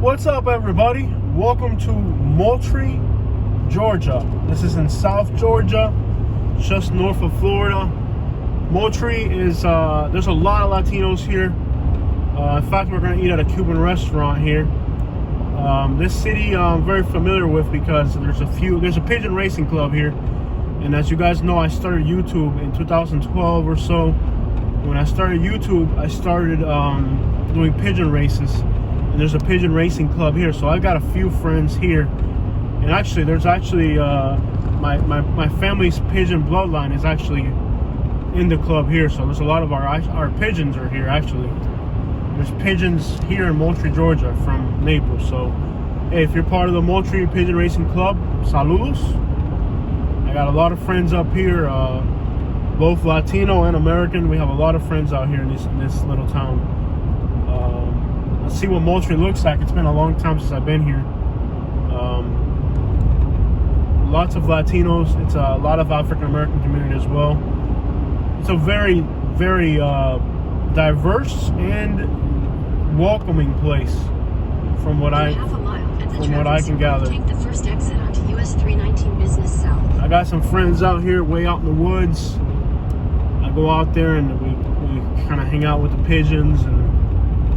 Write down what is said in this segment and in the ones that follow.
What's up, everybody? Welcome to Moultrie, Georgia. This is in South Georgia, just north of Florida. Moultrie is, there's a lot of Latinos here. In fact, we're going to eat at a Cuban restaurant here. This city I'm very familiar with because there's a pigeon racing club here. And as you guys know, I started YouTube in 2012 or so. When I started YouTube, I started doing pigeon races. And there's a pigeon racing club here, so I've got a few friends here. And actually, there's actually my family's pigeon bloodline is actually in the club here. So there's a lot of our pigeons are here. Actually, there's pigeons here in Moultrie, Georgia, from Naples. So, hey, if you're part of the Moultrie Pigeon Racing Club, saludos. I got a lot of friends up here, both Latino and American. We have a lot of friends out here in this little town. Let's see what Moultrie looks like. It's been a long time since I've been here. Lots of Latinos. It's a lot of African American community as well. It's a very, very diverse and welcoming place, from what I can gather. Take the first exit onto US 319 Business South. I got some friends out here, way out in the woods. I go out there and we kind of hang out with the pigeons and.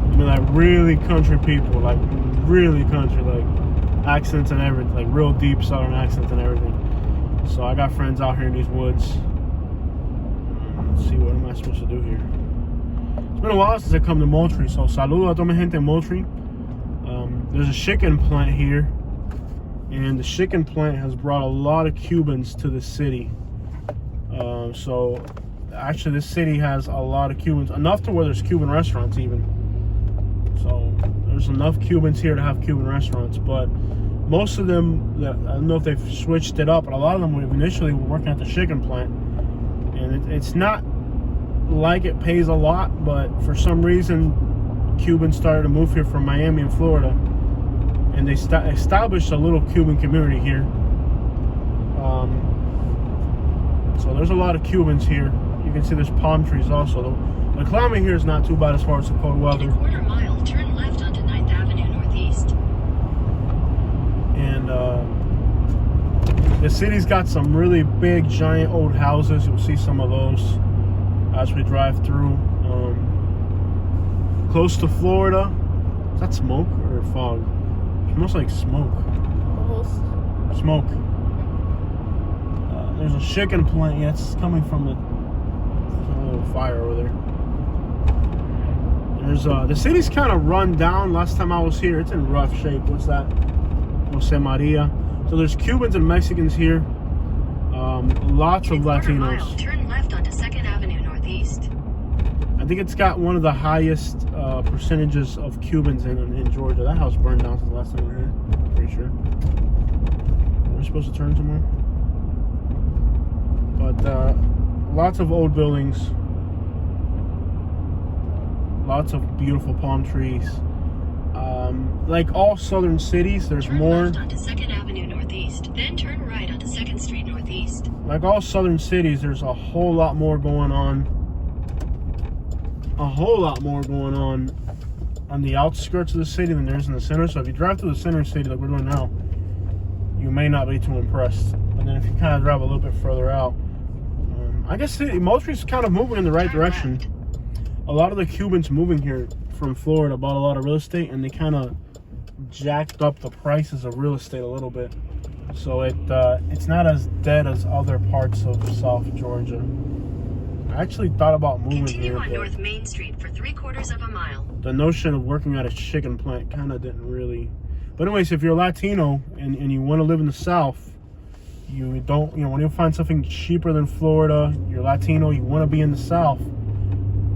I mean, like really country people, like really country, like accents and everything, like real deep southern accents and everything. So I got friends out here in these woods. Let's see, what am I supposed to do here? It's been a while since I come to Moultrie, so saludo a toda mi gente en Moultrie. There's a chicken plant here, and the chicken plant has brought a lot of Cubans to the city. So actually, this city has a lot of Cubans, enough to where there's Cuban restaurants even. So there's enough Cubans here to have Cuban restaurants, but most of them, I don't know if they've switched it up, but a lot of them initially were working at the chicken plant, and it's not like it pays a lot, but for some reason Cubans started to move here from Miami and Florida, and they established a little Cuban community here. So there's a lot of Cubans here. You can see there's palm trees also. The climate here is not too bad as far as the cold weather. In a quarter mile, turn left onto 9th Avenue Northeast. And the city's got some really big, giant old houses. You'll see some of those as we drive through. Close to Florida. Is that smoke or fog? It smells like smoke. Smoke. There's a chicken plant. Yeah, it's coming from there's a little fire over there. There's the city's kind of run down. Last time I was here, it's in rough shape. What's that? Jose Maria. So there's Cubans and Mexicans here. Lots of Latinos. Mile, turn left onto 2nd Avenue Northeast. I think it's got one of the highest percentages of Cubans in Georgia. That house burned down since the last time we were here. Pretty sure. We're supposed to turn somewhere. But lots of old buildings. Lots of beautiful palm trees. Like all southern cities, there's turn more. Left onto 2nd Avenue Northeast, then turn right onto 2nd Street Northeast. Like all southern cities, there's a whole lot more going on. A whole lot more going on the outskirts of the city than there is in the center. So if you drive through the center of the city like we're doing now, you may not be too impressed. And then if you kind of drive a little bit further out, I guess Moultrie's kind of moving in the right direction. A lot of the Cubans moving here from Florida bought a lot of real estate, and they kind of jacked up the prices of real estate a little bit. So it's not as dead as other parts of South Georgia. I actually thought about moving here. Continue on North Main Street for 3/4 of a mile. The notion of working at a chicken plant kind of didn't really. But anyways, if you're Latino and you want to live in the South, you don't, when you find something cheaper than Florida, you're Latino, you want to be in the South,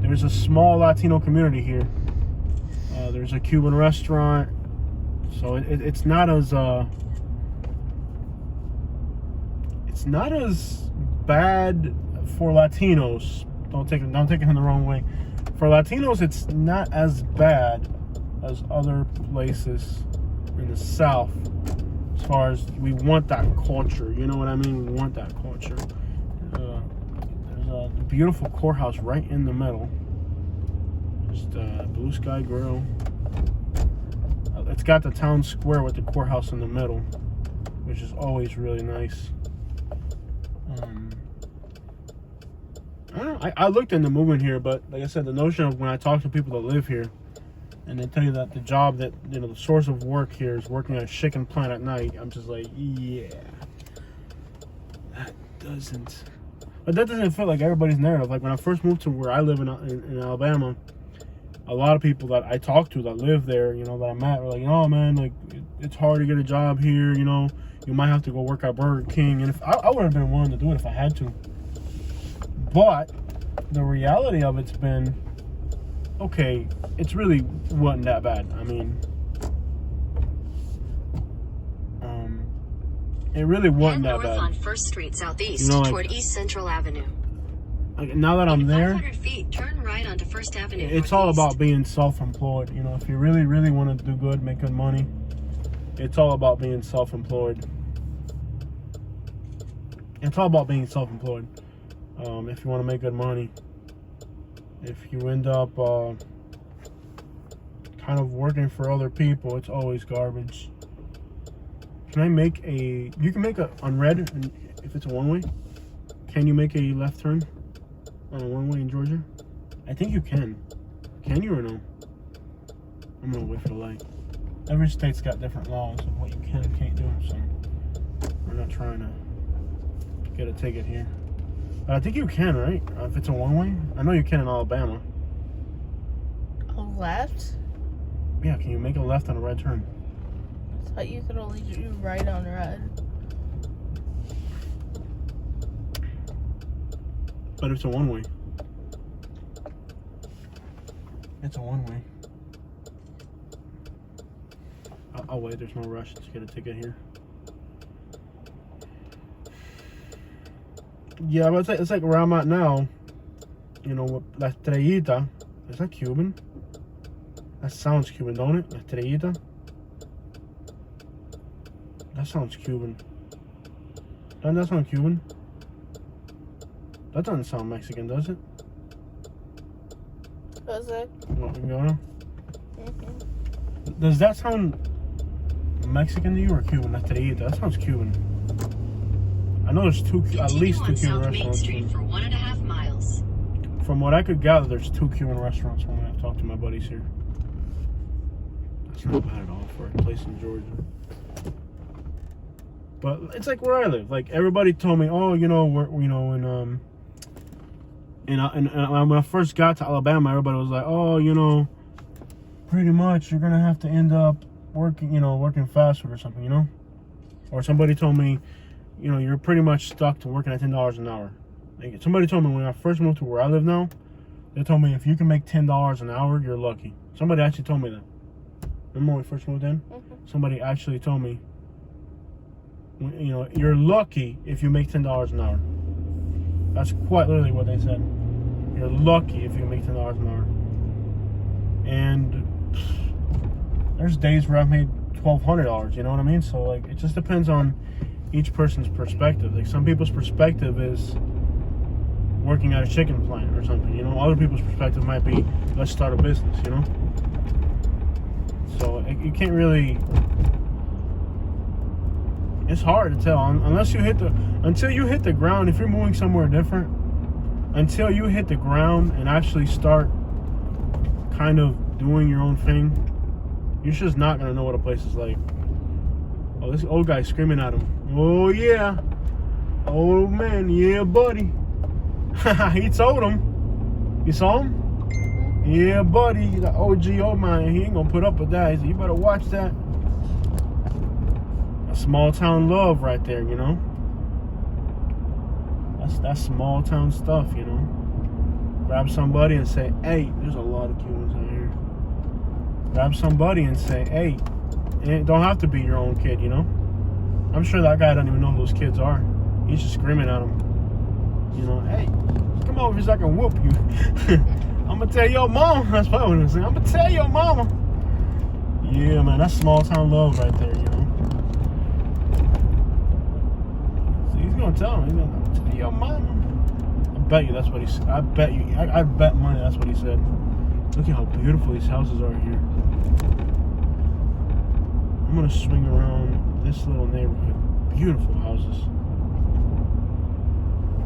there's a small Latino community here. There's a Cuban restaurant, so it's not as bad for Latinos. Don't take it in the wrong way. For Latinos, it's not as bad as other places in the South. As far as we want that culture, you know what I mean? We want that culture. There's a beautiful courthouse right in the middle. Just Blue Sky Grill. got the town square with the courthouse in the middle, which is always really nice. I don't know. I looked into moving here, but like I said, the notion of when I talk to people that live here, and they tell you that the job that, you know, the source of work here is working at a chicken plant at night, I'm just like, yeah, that doesn't fit like everybody's narrative. Like when I first moved to where I live in Alabama, a lot of people that I talked to that live there, you know, that I met were like, oh man, like it's hard to get a job here, you know, you might have to go work at Burger King. And if I would have been willing to do it if I had to. But the reality of it's been, okay, it's really wasn't that bad. I mean, it really wasn't that bad. On First Street Southeast, you know, like, toward East Central Avenue. Like, now that I'm there, 500 feet, turn right onto First Avenue. It's all about being self-employed. You know, if you really, really want to do good, make good money, it's all about being self-employed. It's all about being self-employed. If you want to make good money, if you end up kind of working for other people, it's always garbage. Can I make a? You can make a on red, and if it's a one-way, can you make a left turn on a one-way in Georgia? I think you can. Can you or no? I'm gonna wait for the light. Every state's got different laws of what you can and can't do, so we're not trying to get a ticket here. But I think you can, right? If it's a one-way, I know you can in Alabama. A left? Yeah, can you make a left on a red turn? I thought you could only do right on red. But it's a one-way. It's a one-way. I'll wait. There's no rush to get a ticket here. Yeah, but it's like where I'm at now. You know, La Estrellita. Is that Cuban? That sounds Cuban, don't it? La Estrellita. That sounds Cuban. Doesn't that sound Cuban? That doesn't sound Mexican, does it? Does it? What, we go now? Does that sound Mexican to you or Cuban? La Estrellita. That sounds Cuban. I know there's at least two Cuban South Main restaurants. Street for 1.5 miles. From what I could gather, there's 2 Cuban restaurants when I've talked to my buddies here. That's not bad at all for a place in Georgia. But it's like where I live. Like everybody told me, oh, you know, when I first got to Alabama, everybody was like, oh, you know, pretty much you're gonna have to end up working fast food or something, you know. Or somebody told me, you know, you're pretty much stuck to working at $10 an hour. Like, somebody told me when I first moved to where I live now, they told me if you can make $10 an hour, you're lucky. Somebody actually told me that. Remember when we first moved in? Somebody actually told me, you know, you're lucky if you make $10 an hour. That's quite literally what they said. You're lucky if you make $10 an hour. And there's days where I've made $1,200, you know what I mean? So, like, it just depends on each person's perspective. Like, some people's perspective is working at a chicken plant or something, you know. Other people's perspective might be, let's start a business, you know. So you can't really, it's hard to tell unless you until you hit the ground. If you're moving somewhere different, until you hit the ground and actually start kind of doing your own thing, you're just not gonna know what a place is like. Oh, this old guy's screaming at him. Oh, yeah. Oh, man. Yeah, buddy. He told him. You saw him? Yeah, buddy. The OG old man. He ain't going to put up with that. He said, you better watch that. A small town love right there, you know? That's small town stuff, you know? Grab somebody and say, hey, there's a lot of Cubans out here. Grab somebody and say, hey, it don't have to be your own kid, you know? I'm sure that guy doesn't even know who those kids are. He's just screaming at them. You know, hey, come over here so I can whoop you. I'm going to tell your mom. That's what I was saying. I'm going to tell your mama. Yeah, man, that's small town love right there, you know? So he's going to tell him. He's going to tell your mama. I bet you that's what he said. I bet you. I bet money that's what he said. Look at how beautiful these houses are here. to swing around this little neighborhood. Beautiful houses.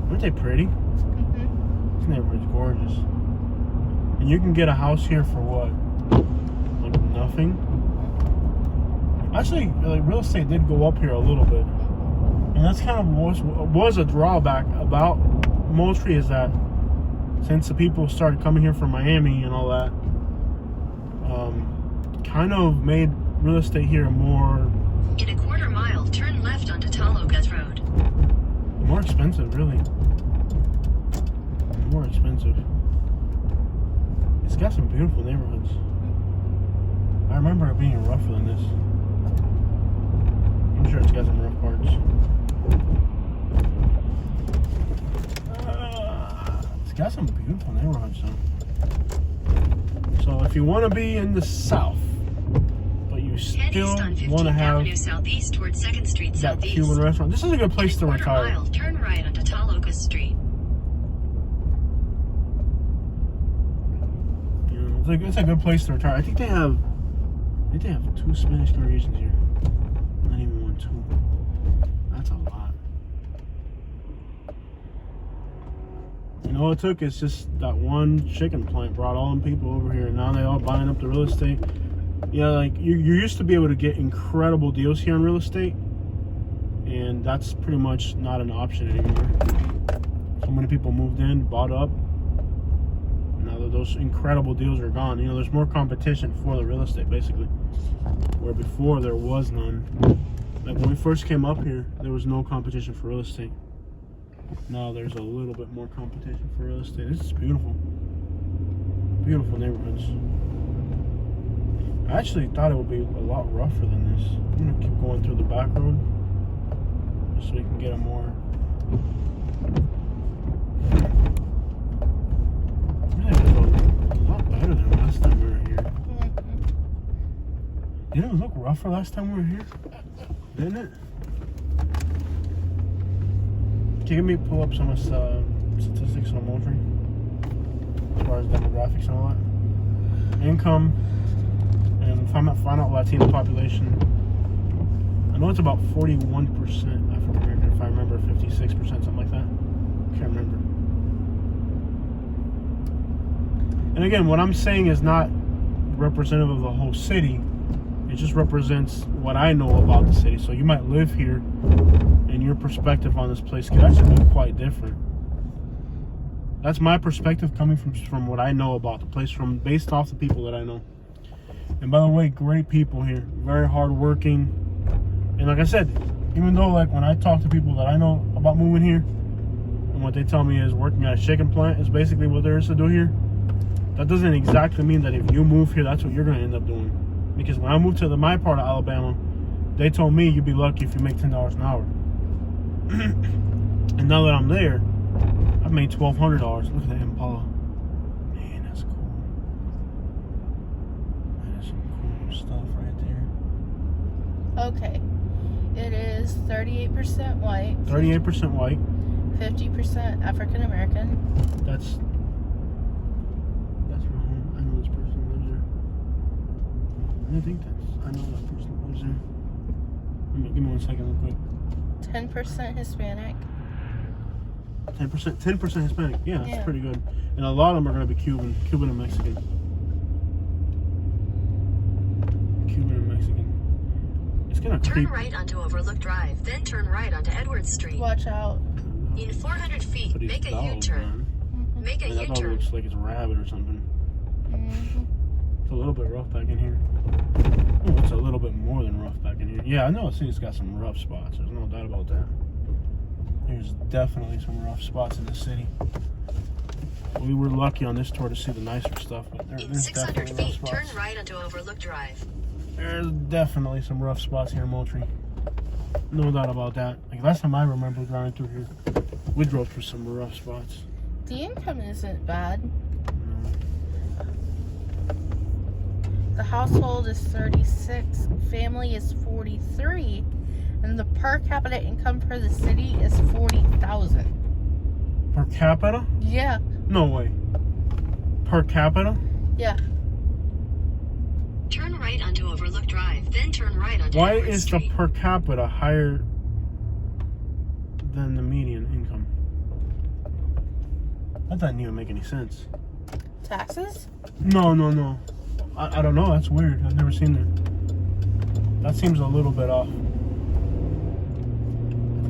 Aren't they pretty? Mm-hmm. This neighborhood's gorgeous. And you can get a house here for what? Like nothing? Actually, like, real estate did go up here a little bit. And that's kind of was a drawback about Moultrie, is that since the people started coming here from Miami and all that, kind of made real estate here more... In a quarter mile, turn left onto Talogas Road. More expensive, really. More expensive. It's got some beautiful neighborhoods. I remember it being rougher than this. I'm sure it's got some rough parts. It's got some beautiful neighborhoods, though. So if you want to be in the south, but you still want to have Avenue Southeast towards 2nd Street that Southeast. Cuban restaurant, this is a good place to retire. Mile, turn right onto Talogas Street. You know, it's a good place to retire. I think they have 2 Spanish congregations here. Not even 1, 2. That's a lot. And all it took is just that one chicken plant brought all them people over here, and now they all buying up the real estate. Yeah, like you used to be able to get incredible deals here on real estate, and that's pretty much not an option anymore. So many people moved in, bought up. Now that those incredible deals are gone, you know, there's more competition for the real estate, basically. Where before there was none. Like when we first came up here, there was no competition for real estate. Now there's a little bit more competition for real estate. This is beautiful. Beautiful neighborhoods. I actually thought it would be a lot rougher than this. I'm gonna keep going through the back road just so we can get a more... Really, it was a lot better than last time we were here. Didn't it look rougher last time we were here? Didn't it? Can you pull up some statistics on Moultrie as far as demographics and all that? Income, and find out Latino population. I know it's about 41% African American, if I remember, 56%, something like that. Can't remember. And again, what I'm saying is not representative of the whole city. It just represents what I know about the city. So you might live here, and your perspective on this place could actually be quite different. That's my perspective coming from what I know about the place, based off the people that I know. And by the way, great people here, very hardworking. And like I said, even though like when I talk to people that I know about moving here, and what they tell me is working at a chicken plant is basically what there is to do here, that doesn't exactly mean that if you move here, that's what you're going to end up doing. Because when I moved to my part of Alabama, they told me you'd be lucky if you make $10 an hour. And now that I'm there, I've made $1,200. Look at that Impala. Man, that's cool. That is some cool stuff right there. Okay. It is 38% white. 38% white. 50% African American. That's my home. I know this person lives there. I know that person lives there. Give me 1 second real quick. 10% Hispanic. 10% Hispanic. Yeah, that's pretty good. And a lot of them are going to be Cuban and Mexican. Cuban and Mexican. It's going to creep. Turn right onto Overlook Drive, then turn right onto Edwards Street. Watch out. In 400 feet, make a U-turn. Make a That dog U-turn. looks like it's a rabbit or something. It's a little bit rough back in here. Oh, it's a little bit more than rough back in here. Yeah, I know it's got some rough spots. There's no doubt about that. There's definitely some rough spots in the city. We were lucky on this tour to see the nicer stuff, but In there's 600 definitely rough feet, spots. turn right onto Overlook Drive. There's definitely some rough spots here in Moultrie. No doubt about that. Like last time I remember driving through here, we drove through some rough spots. The income isn't bad. No. The household is 36, family is 43, and the per capita income for the city is 40,000. Per capita? Yeah, No way. Per capita? yeah. Turn right onto Overlook Drive, then turn right onto Why Edward is the Street. per capita higher than the median income? That doesn't even make any sense. Taxes? No. I don't know. That's weird. I've never seen that. That seems a little bit off.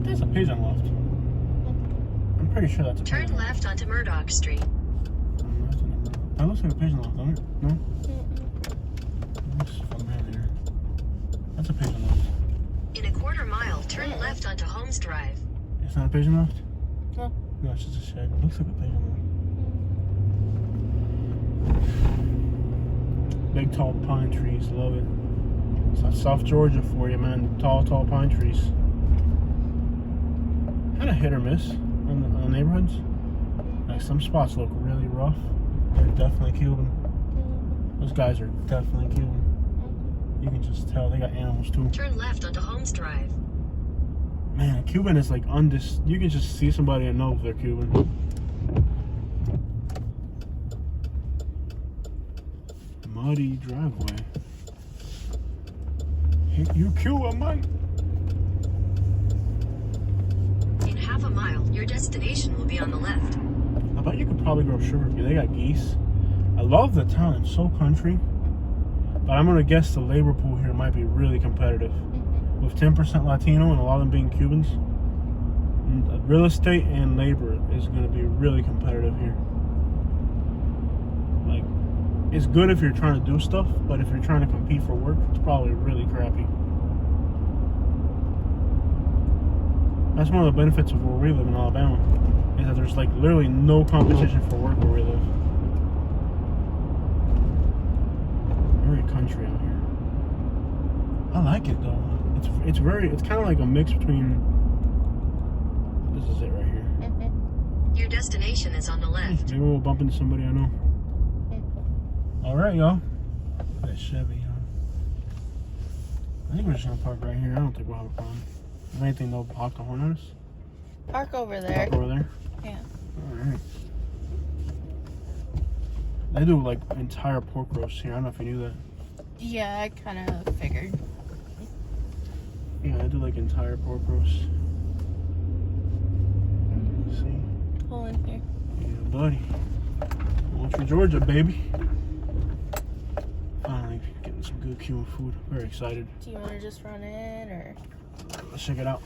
There's a page on the left. I'm pretty sure that's a page. Turn left onto Murdoch Street. That looks like a page on the left, doesn't it? No? Looks familiar. That's a page on the left. In a quarter mile, turn left onto Holmes Drive. It's not a page on the left? No. No, it's just a shed. It looks like a page on the left. Big tall pine trees, love it. It's like South Georgia for you, man. Tall pine trees. Kind of hit or miss on the neighborhoods. Like some spots look really rough. They're definitely Cuban. Those guys are definitely Cuban. You can just tell they got animals too. Turn left onto Holmes Drive. Man, a Cuban is like you can just see somebody and know if they're Cuban. Muddy driveway. Hey, you Cuban, man. In half a mile, your destination will be on the left. I bet you could probably grow sugar here. They got geese. I love the town. It's so country. But I'm going to guess the labor pool here might be really competitive. With 10% Latino and a lot of them being Cubans, real estate and labor is going to be really competitive here. Like, it's good if you're trying to do stuff, but if you're trying to compete for work, it's probably really crappy. That's one of the benefits of where we live in Alabama, is that there's like literally no competition for work where we live. Very country out here. I like it though. It's kind of like a mix between. This is it right here. Your destination is on the left. Maybe we'll bump into somebody I know. All right, y'all. That Chevy, huh? I think we're just gonna park right here. I don't think we'll have a problem. If anything, they'll honk the horn at us. Park over there. Park over there. Yeah. All right. They do like entire pork roast here. I don't know if you knew that. Yeah, I kind of figured. Yeah, I do like entire pork roast. Let's see. Pull in here. Yeah, buddy. Moultrie, Georgia, baby. Finally getting some good Cuban food. Very excited. Do you want to just run in or? Let's check it out.